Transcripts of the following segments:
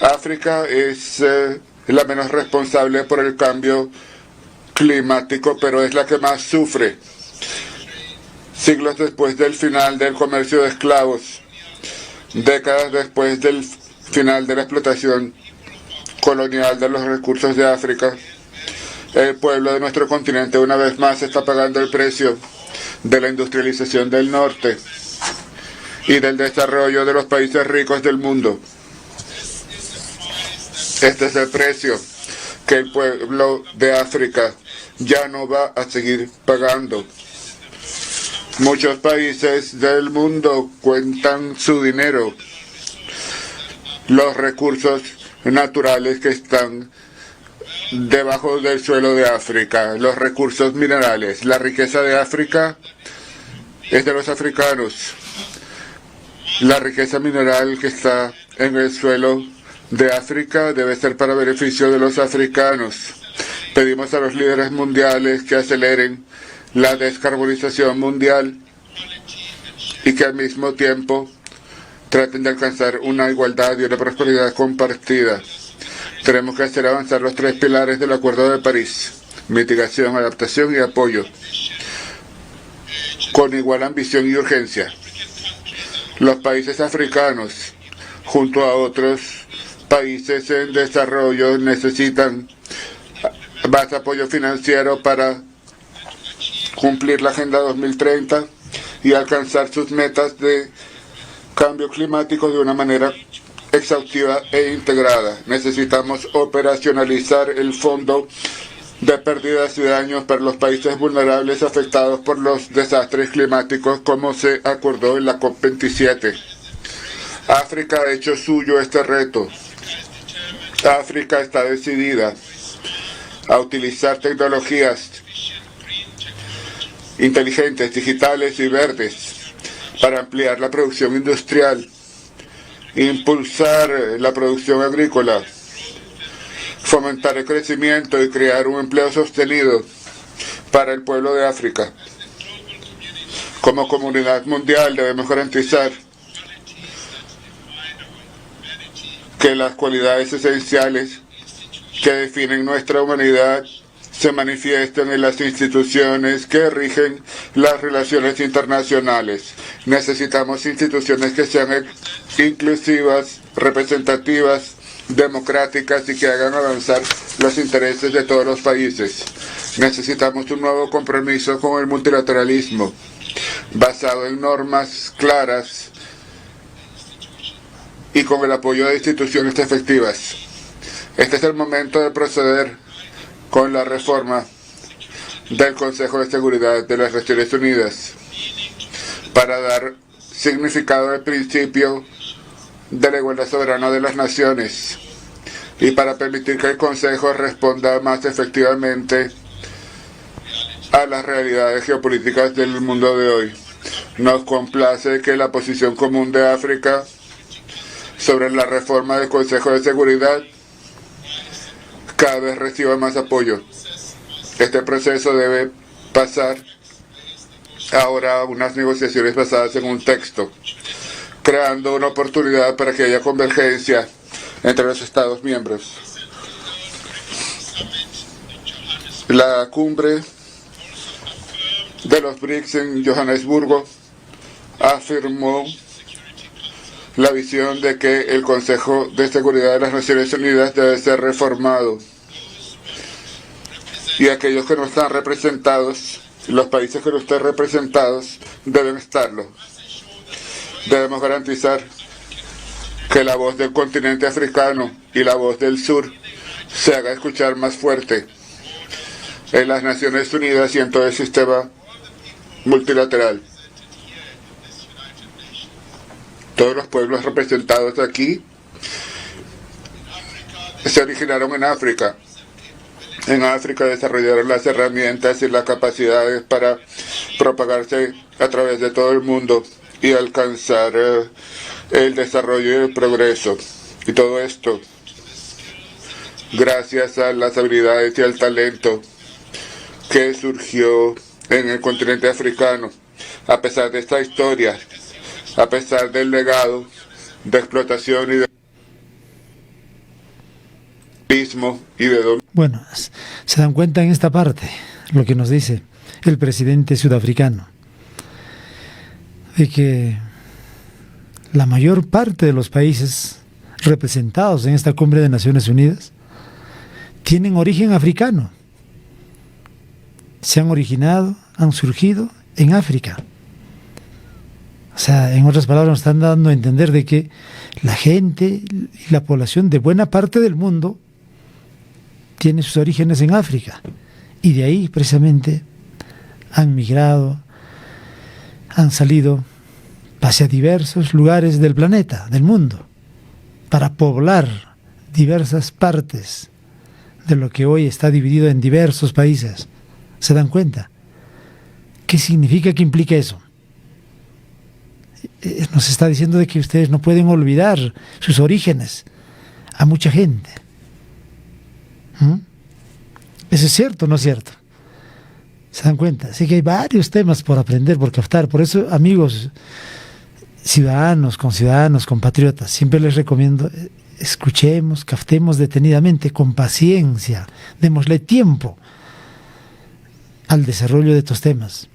África es la menos responsable por el cambio climático, pero es la que más sufre. Siglos después del final del comercio de esclavos, décadas después del final de la explotación colonial de los recursos de África, el pueblo de nuestro continente una vez más está pagando el precio de la industrialización del norte y del desarrollo de los países ricos del mundo. Este es el precio que el pueblo de África ya no va a seguir pagando. Muchos países del mundo cuentan su dinero, los recursos naturales que están debajo del suelo de África, los recursos minerales. La riqueza de África es de los africanos. La riqueza mineral que está en el suelo de África debe ser para beneficio de los africanos. Pedimos a los líderes mundiales que aceleren la descarbonización mundial y que al mismo tiempo traten de alcanzar una igualdad y una prosperidad compartida. Tenemos que hacer avanzar los 3 pilares del Acuerdo de París: mitigación, adaptación y apoyo, con igual ambición y urgencia. Los países africanos, junto a otros países en desarrollo, necesitan más apoyo financiero para cumplir la Agenda 2030 y alcanzar sus metas de cambio climático de una manera exhaustiva e integrada. Necesitamos operacionalizar el Fondo de Pérdidas y Daños para los países vulnerables afectados por los desastres climáticos, como se acordó en la COP27. África ha hecho suyo este reto. África está decidida a utilizar tecnologías inteligentes, digitales y verdes para ampliar la producción industrial, impulsar la producción agrícola, fomentar el crecimiento y crear un empleo sostenido para el pueblo de África. Como comunidad mundial debemos garantizar que las cualidades esenciales que definen nuestra humanidad se manifiestan en las instituciones que rigen las relaciones internacionales. Necesitamos instituciones que sean inclusivas, representativas, democráticas y que hagan avanzar los intereses de todos los países. Necesitamos un nuevo compromiso con el multilateralismo, basado en normas claras y con el apoyo de instituciones efectivas. Este es el momento de proceder con la reforma del Consejo de Seguridad de las Naciones Unidas para dar significado al principio de la igualdad soberana de las naciones y para permitir que el Consejo responda más efectivamente a las realidades geopolíticas del mundo de hoy. Nos complace que la posición común de África sobre la reforma del Consejo de Seguridad cada vez reciba más apoyo. Este proceso debe pasar ahora a unas negociaciones basadas en un texto, creando una oportunidad para que haya convergencia entre los Estados miembros. La cumbre de los BRICS en Johannesburgo afirmó la visión de que el Consejo de Seguridad de las Naciones Unidas debe ser reformado y aquellos que no están representados, los países que no están representados, deben estarlo. Debemos garantizar que la voz del continente africano y la voz del sur se haga escuchar más fuerte en las Naciones Unidas y en todo el sistema multilateral. Todos los pueblos representados aquí se originaron en África. En África desarrollaron las herramientas y las capacidades para propagarse a través de todo el mundo y alcanzar el desarrollo y el progreso. Y todo esto gracias a las habilidades y al talento que surgió en el continente africano. A pesar de esta historia, a pesar del legado de explotación y de y de dominio. Bueno, se dan cuenta en esta parte lo que nos dice el presidente sudafricano, de que la mayor parte de los países representados en esta cumbre de Naciones Unidas tienen origen africano. Se han originado, han surgido en África. O sea, en otras palabras, nos están dando a entender de que la gente y la población de buena parte del mundo tiene sus orígenes en África. Y de ahí, precisamente, han migrado, han salido hacia diversos lugares del planeta, del mundo, para poblar diversas partes de lo que hoy está dividido en diversos países. ¿Se dan cuenta? ¿Qué significa, qué implica eso? Nos está diciendo de que ustedes no pueden olvidar sus orígenes a mucha gente. ¿Eso es cierto o no es cierto? ¿Se dan cuenta? Así que hay varios temas por aprender, por captar. Por eso, amigos, ciudadanos, conciudadanos, compatriotas, siempre les recomiendo, escuchemos, captemos detenidamente, con paciencia, démosle tiempo al desarrollo de estos temas,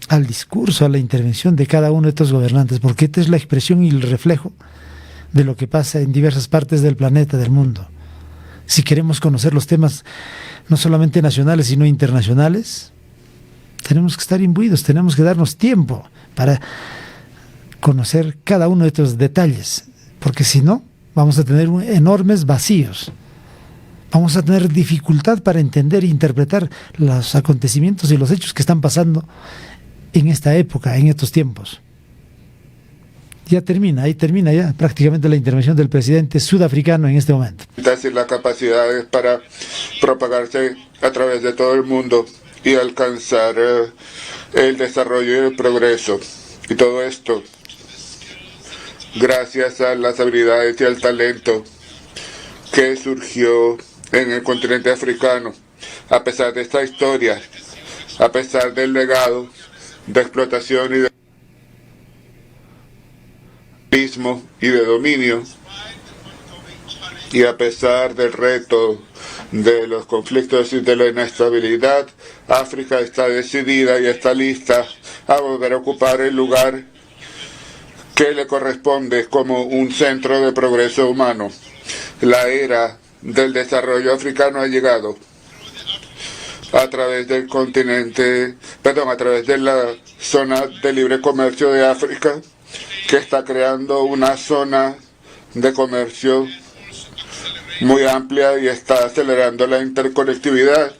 al discurso, a la intervención de cada uno de estos gobernantes, porque esta es la expresión y el reflejo de lo que pasa en diversas partes del planeta, del mundo. Si queremos conocer los temas no solamente nacionales, sino internacionales, tenemos que estar imbuidos, tenemos que darnos tiempo para conocer cada uno de estos detalles, porque si no, vamos a tener enormes vacíos. Vamos a tener dificultad para entender e interpretar los acontecimientos y los hechos que están pasando en esta época, en estos tiempos. Ahí termina ya prácticamente la intervención del presidente sudafricano en este momento. Y las capacidades para propagarse a través de todo el mundo y alcanzar el desarrollo y el progreso. Y todo esto gracias a las habilidades y al talento que surgió en el continente africano. A pesar de esta historia, a pesar del legado de explotación y de y de dominio, y a pesar del reto de los conflictos y de la inestabilidad, África está decidida y está lista a volver a ocupar el lugar que le corresponde como un centro de progreso humano. La era del desarrollo africano ha llegado a través del a través de la zona de libre comercio de África, que está creando una zona de comercio muy amplia y está acelerando la interconectividad.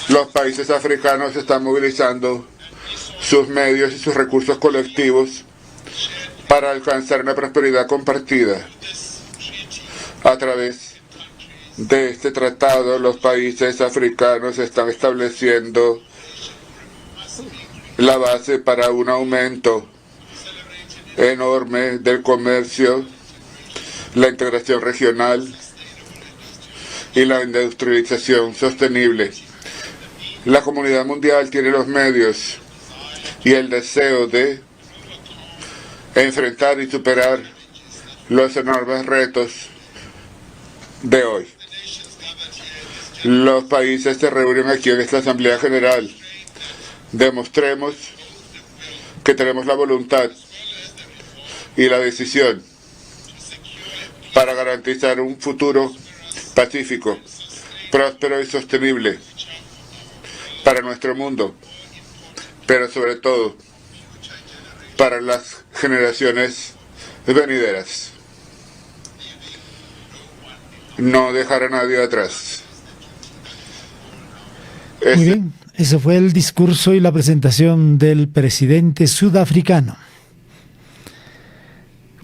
Los países africanos están movilizando sus medios y sus recursos colectivos para alcanzar una prosperidad compartida. A través de este tratado, los países africanos están estableciendo la base para un aumento enorme del comercio, la integración regional y la industrialización sostenible. La comunidad mundial tiene los medios y el deseo de enfrentar y superar los enormes retos de hoy. Los países se reúnen aquí en esta Asamblea General. Demostremos que tenemos la voluntad y la decisión para garantizar un futuro pacífico, próspero y sostenible para nuestro mundo, pero sobre todo para las generaciones venideras. No dejar a nadie atrás. Muy bien, ese fue el discurso y la presentación del presidente sudafricano,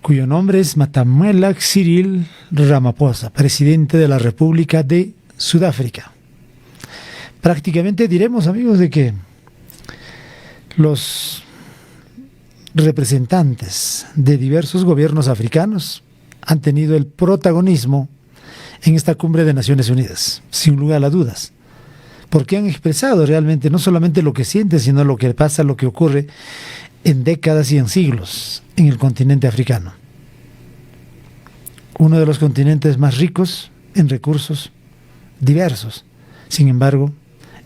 cuyo nombre es Matamela Cyril Ramaphosa, presidente de la República de Sudáfrica. Prácticamente diremos, amigos, de que los representantes de diversos gobiernos africanos han tenido el protagonismo en esta cumbre de Naciones Unidas, sin lugar a dudas, porque han expresado realmente no solamente lo que sienten, sino lo que pasa, lo que ocurre en décadas y en siglos en el continente africano. Uno de los continentes más ricos en recursos diversos, sin embargo,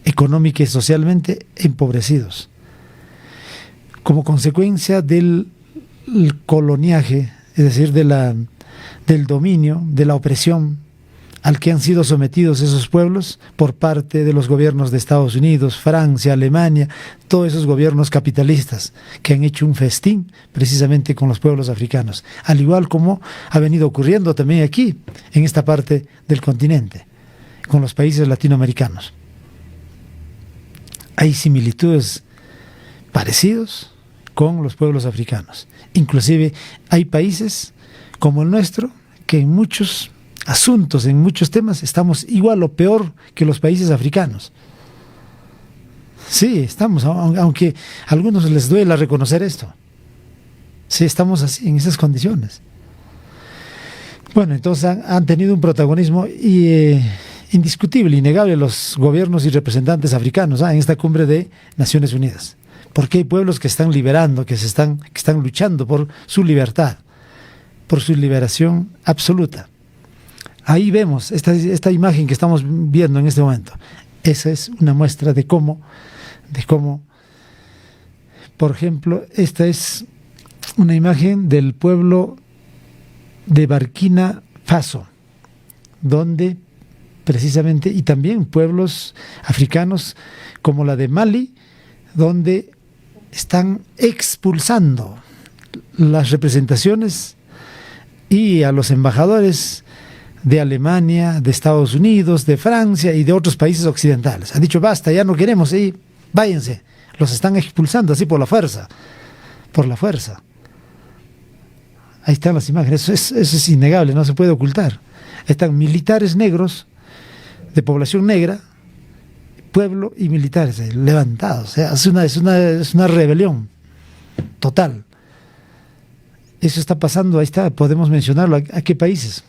económica y socialmente empobrecidos, como consecuencia del coloniaje, es decir, del dominio, de la opresión al que han sido sometidos esos pueblos por parte de los gobiernos de Estados Unidos, Francia, Alemania, todos esos gobiernos capitalistas que han hecho un festín precisamente con los pueblos africanos, al igual como ha venido ocurriendo también aquí, en esta parte del continente, con los países latinoamericanos. Hay similitudes parecidos con los pueblos africanos. Inclusive hay países como el nuestro que en muchos asuntos, en muchos temas, estamos igual o peor que los países africanos. Sí, estamos, aunque a algunos les duela reconocer esto. Sí, estamos así, en esas condiciones. Bueno, entonces han tenido un protagonismo indiscutible, innegable, los gobiernos y representantes africanos en esta cumbre de Naciones Unidas. Porque hay pueblos que están liberando, que están luchando por su libertad, por su liberación absoluta. Ahí vemos esta imagen que estamos viendo en este momento. Esa es una muestra de cómo, por ejemplo, esta es una imagen del pueblo de Burkina Faso, donde precisamente, y también pueblos africanos como la de Mali, donde están expulsando las representaciones y a los embajadores de Alemania, de Estados Unidos, de Francia y de otros países occidentales. Han dicho, basta, ya no queremos, váyanse. Los están expulsando así por la fuerza. Por la fuerza. Ahí están las imágenes. Eso es innegable, no se puede ocultar. Están militares negros, de población negra, pueblo y militares levantados. Es una rebelión total. Eso está pasando, ahí está, podemos mencionarlo. ¿A qué países?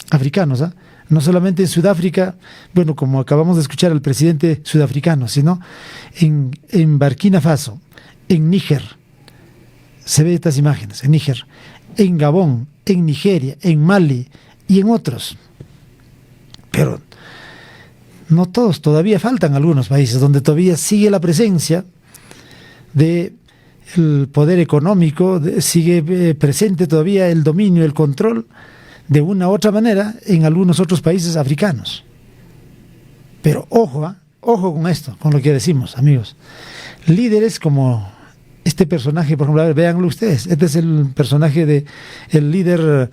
Africanos, no solamente en Sudáfrica, bueno, como acabamos de escuchar al presidente sudafricano, sino en Burkina Faso, en Níger, se ve estas imágenes, en Níger, en Gabón, en Nigeria, en Mali y en otros. Pero no todos, todavía faltan algunos países donde todavía sigue la presencia del poder económico, sigue presente todavía el dominio, el control, de una u otra manera en algunos otros países africanos. Pero ojo con esto, con lo que decimos, amigos. Líderes como este personaje, por ejemplo, a ver, véanlo ustedes. Este es el personaje el líder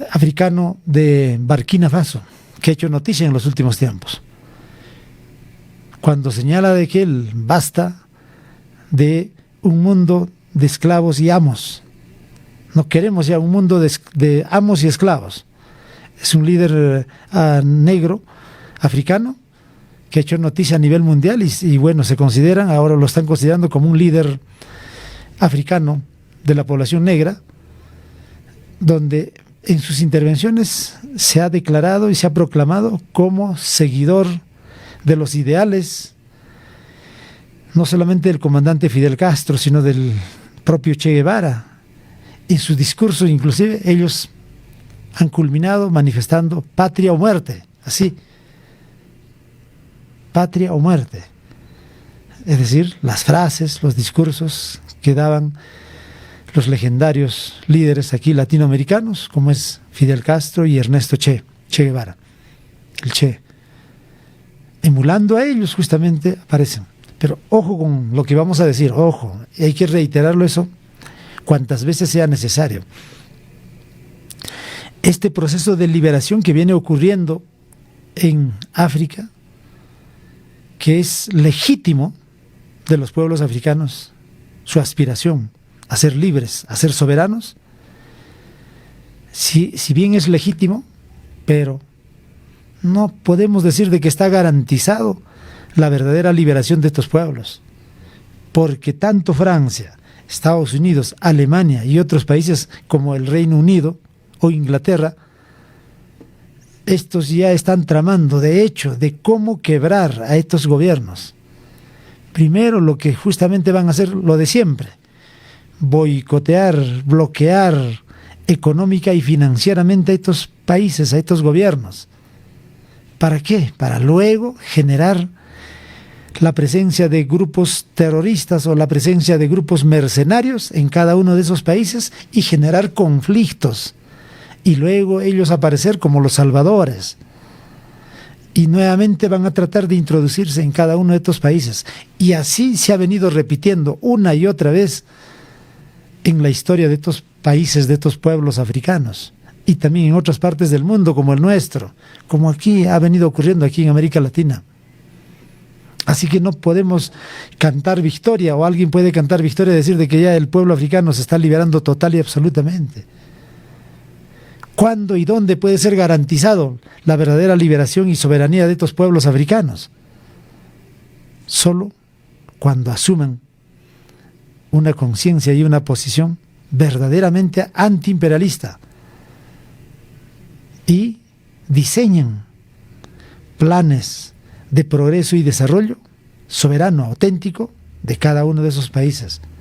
africano de Burkina Faso, que ha hecho noticia en los últimos tiempos. Cuando señala de que él basta de un mundo de esclavos y amos. No queremos ya un mundo de amos y esclavos. Es un líder negro, africano, que ha hecho noticia a nivel mundial y bueno, ahora lo están considerando como un líder africano de la población negra, donde en sus intervenciones se ha declarado y se ha proclamado como seguidor de los ideales, no solamente del comandante Fidel Castro, sino del propio Che Guevara. En su discurso, inclusive, ellos han culminado manifestando patria o muerte, así, patria o muerte. Es decir, las frases, los discursos que daban los legendarios líderes aquí latinoamericanos, como es Fidel Castro y Ernesto Che Guevara, el Che. Emulando a ellos justamente aparecen. Pero ojo con lo que vamos a decir, ojo, y hay que reiterarlo eso cuantas veces sea necesario. Este proceso de liberación que viene ocurriendo en África, que es legítimo de los pueblos africanos, su aspiración a ser libres, a ser soberanos, si bien es legítimo, pero no podemos decir de que está garantizado la verdadera liberación de estos pueblos, porque tanto Francia, Estados Unidos, Alemania y otros países como el Reino Unido o Inglaterra, estos ya están tramando, de hecho, de cómo quebrar a estos gobiernos. Primero, lo que justamente van a hacer, lo de siempre, boicotear, bloquear económica y financieramente a estos países, a estos gobiernos, ¿Para qué? Para luego generar la presencia de grupos terroristas o la presencia de grupos mercenarios en cada uno de esos países y generar conflictos. Y luego ellos aparecer como los salvadores. Y nuevamente van a tratar de introducirse en cada uno de estos países. Y así se ha venido repitiendo una y otra vez en la historia de estos países, de estos pueblos africanos. Y también en otras partes del mundo como el nuestro, como aquí ha venido ocurriendo aquí en América Latina. Así que no podemos cantar victoria, o alguien puede cantar victoria y decir de que ya el pueblo africano se está liberando total y absolutamente. ¿Cuándo y dónde puede ser garantizado la verdadera liberación y soberanía de estos pueblos africanos? Solo cuando asuman una conciencia y una posición verdaderamente antiimperialista y diseñen planes de progreso y desarrollo soberano, auténtico, de cada uno de esos países.